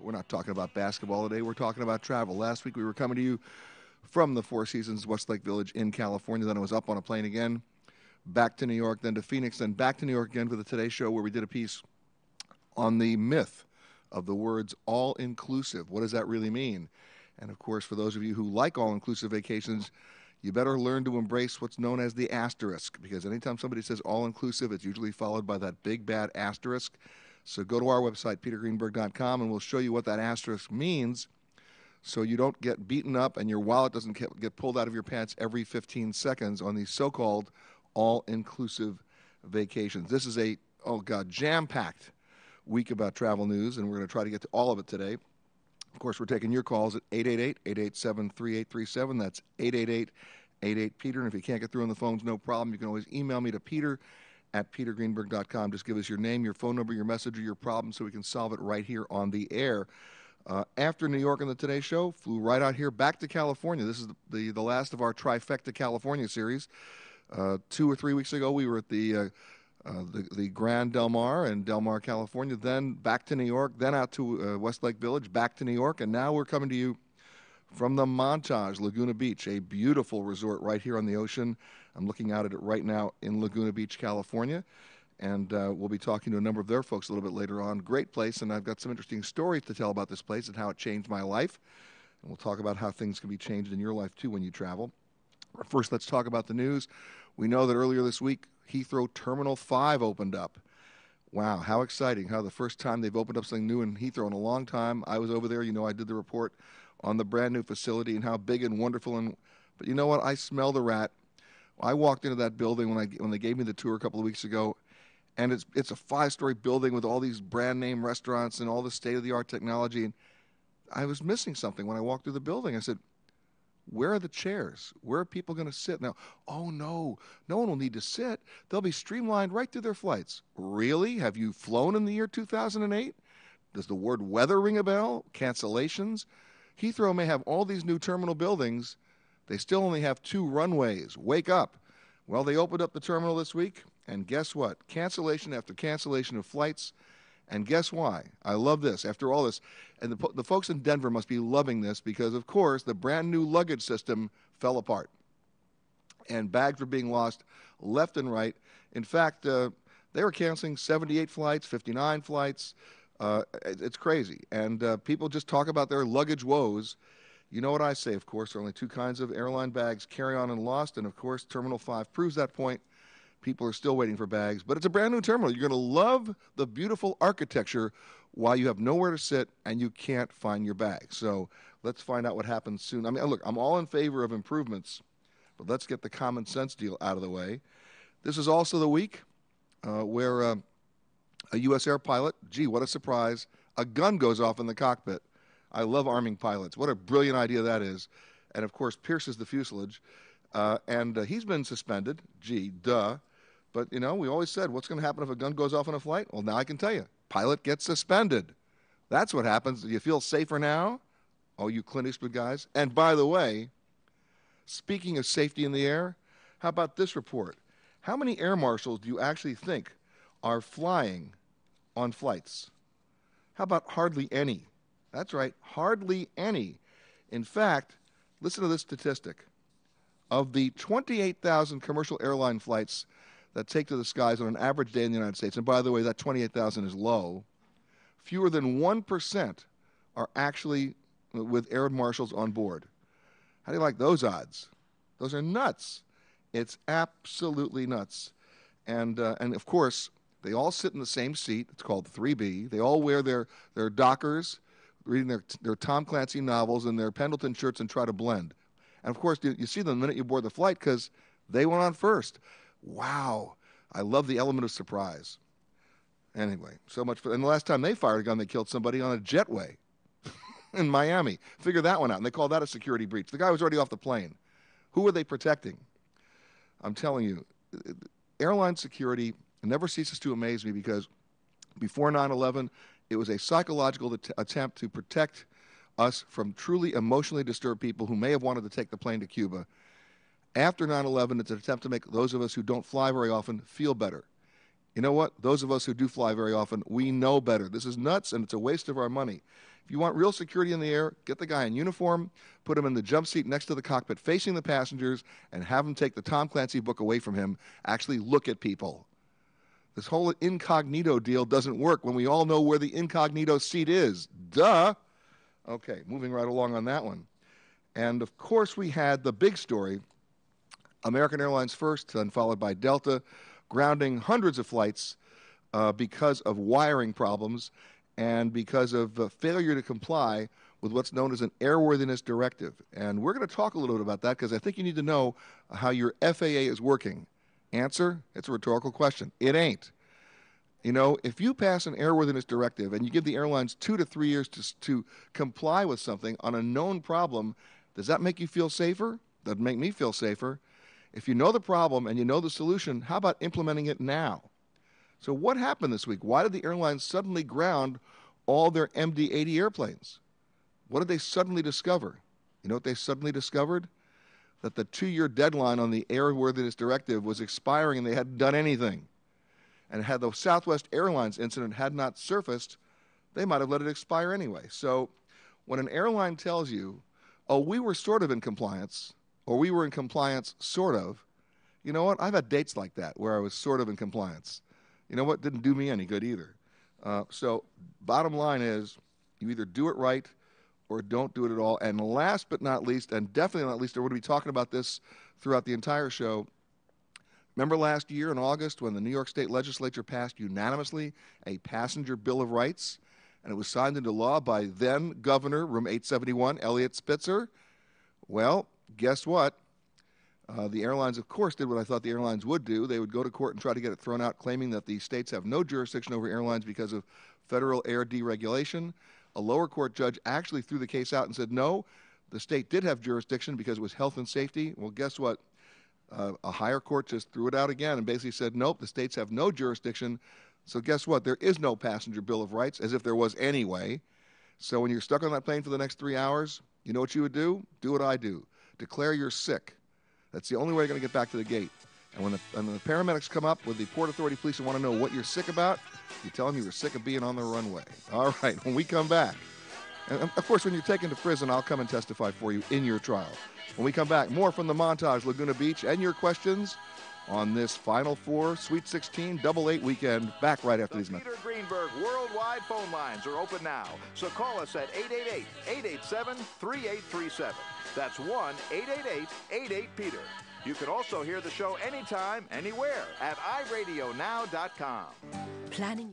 We're not talking about basketball today. We're talking about travel. Last week we were coming to you from the Four Seasons Westlake Village in California. Then I was up on a plane again, back to New York, then to Phoenix, then back to New York again for the Today Show, where we did a piece on the myth of the words all-inclusive. What does that really mean? And, of course, for those of you who like all-inclusive vacations, you better learn to embrace what's known as the asterisk, because anytime somebody says all-inclusive, it's usually followed by that big, bad asterisk. So go to our website, petergreenberg.com, and we'll show you what that asterisk means so you don't get beaten up and your wallet doesn't get pulled out of your pants every 15 seconds on these so-called all-inclusive vacations. This is a, jam-packed week about travel news, and we're going to try to get to all of it today. Of course, we're taking your calls at 888-887-3837. That's 888-88-PETER. And if you can't get through on the phones, no problem. You can always email me to peter@petergreenberg.com. Just give us your name, your phone number, your message, or your problem so we can solve it right here on the air. After New York and the Today Show, flew right out here back to California. This is the last of our Trifecta California series. 2 or 3 weeks ago, we were at the Grand Del Mar in Del Mar, California, then back to New York, then out to Westlake Village, back to New York, and now we're coming to you from the Montage, Laguna Beach, a beautiful resort right here on the ocean. I'm looking out at it right now in Laguna Beach, California, and we'll be talking to a number of their folks a little bit later on. Great place, and I've got some interesting stories to tell about this place and how it changed my life, and we'll talk about how things can be changed in your life, too, when you travel. First, let's talk about the news. We know that earlier this week, Heathrow Terminal 5 opened up. Wow, how exciting. How the first time they've opened up something new in Heathrow in a long time. I was over there. You know, I did the report on the brand new facility and how big and wonderful. But you know what? I smell the rat. I walked into that building when they gave me the tour a couple of weeks ago, and it's a 5-story building with all these brand name restaurants and all the state-of-the-art technology. And I was missing something when I walked through the building. I said, where are the chairs? Where are people going to sit now? Oh, no one will need to sit. They'll be streamlined right through their flights. Really? Have you flown in the year 2008? Does the word weather ring a bell? Cancellations? Heathrow may have all these new terminal buildings. They still only have 2 runways. Wake up. Well, they opened up the terminal this week, and guess what? Cancellation after cancellation of flights. And guess why? I love this. After all this, and the folks in Denver must be loving this because, of course, the brand new luggage system fell apart. And bags were being lost left and right. In fact, they were canceling 78 flights, 59 flights. It's crazy. And people just talk about their luggage woes. You know what I say, of course. There are only 2 kinds of airline bags, carry-on and lost. And, of course, Terminal 5 proves that point. People are still waiting for bags, but it's a brand new terminal. You're going to love the beautiful architecture while you have nowhere to sit and you can't find your bag. So let's find out what happens soon. I mean, look, I'm all in favor of improvements, but let's get the common sense deal out of the way. This is also the week where a U.S. air pilot, gee, what a surprise, a gun goes off in the cockpit. I love arming pilots. What a brilliant idea that is. And, of course, pierces the fuselage. And he's been suspended. Gee, duh. But, you know, we always said, what's going to happen if a gun goes off on a flight? Well, now I can tell you. Pilot gets suspended. That's what happens. Do you feel safer now? Oh, you Clint Eastwood guys. And by the way, speaking of safety in the air, how about this report? How many air marshals do you actually think are flying on flights? How about hardly any? That's right, hardly any. In fact, listen to this statistic. Of the 28,000 commercial airline flights that take to the skies on an average day in the United States, and by the way, that 28,000 is low, fewer than 1% are actually with air marshals on board. How do you like those odds? Those are nuts. It's absolutely nuts. And of course, they all sit in the same seat. It's called 3B. They all wear their Dockers, reading their Tom Clancy novels and their Pendleton shirts and try to blend. And, of course, you see them the minute you board the flight because they went on first. Wow. I love the element of surprise. Anyway, so much for – and the last time they fired a gun, they killed somebody on a jetway in Miami. Figure that one out, and they call that a security breach. The guy was already off the plane. Who were they protecting? I'm telling you, airline security never ceases to amaze me because before 9/11, it was a psychological attempt to protect us from truly emotionally disturbed people who may have wanted to take the plane to Cuba. After 9/11, it's an attempt to make those of us who don't fly very often feel better. You know what? Those of us who do fly very often, we know better. This is nuts, and it's a waste of our money. If you want real security in the air, get the guy in uniform, put him in the jump seat next to the cockpit facing the passengers, and have him take the Tom Clancy book away from him. Actually look at people. This whole incognito deal doesn't work when we all know where the incognito seat is. Duh! Okay, moving right along on that one. And, of course, we had the big story, American Airlines first, then followed by Delta, grounding hundreds of flights because of wiring problems and because of failure to comply with what's known as an airworthiness directive. And we're going to talk a little bit about that because I think you need to know how your FAA is working. Answer? It's a rhetorical question. It ain't. You know, if you pass an airworthiness directive and you give the airlines 2 to 3 years to comply with something on a known problem, does that make you feel safer? Doesn't make me feel safer. If you know the problem and you know the solution, how about implementing it now? So what happened this week? Why did the airlines suddenly ground all their MD-80 airplanes? What did they suddenly discover? You know what they suddenly discovered? That the 2-year deadline on the airworthiness directive was expiring and they hadn't done anything. And had the Southwest Airlines incident had not surfaced, they might have let it expire anyway. So when an airline tells you, oh, we were sort of in compliance, or we were in compliance sort of, you know what? I've had dates like that where I was sort of in compliance. You know what? Didn't do me any good either. So bottom line is you either do it right or don't do it at all. And last but not least, and definitely not least, we're going to be talking about this throughout the entire show. Remember last year in August when the New York State Legislature passed unanimously a passenger Bill of Rights, and it was signed into law by then Governor, Room 871, Eliot Spitzer? Well, guess what? The airlines, of course, did what I thought the airlines would do. They would go to court and try to get it thrown out, claiming that the states have no jurisdiction over airlines because of federal air deregulation. A lower court judge actually threw the case out and said, no, the state did have jurisdiction because it was health and safety. Well, guess what? A higher court just threw it out again and basically said, nope, the states have no jurisdiction. So guess what? There is no passenger Bill of Rights, as if there was anyway. So when you're stuck on that plane for the next 3 hours, you know what you would do? Do what I do. Declare you're sick. That's the only way you're going to get back to the gate. And when the paramedics come up with the Port Authority police and want to know what you're sick about, you tell them you were sick of being on the runway. All right, when we come back. And, of course, when you're taken to prison, I'll come and testify for you in your trial. When we come back, more from the Montage, Laguna Beach, and your questions on this Final Four, Sweet 16, Double 8 weekend. Back right after these messages. Peter Greenberg Worldwide phone lines are open now. So call us at 888-887-3837. That's 1-888-88-PETER. You can also hear the show anytime, anywhere at iradionow.com. Planning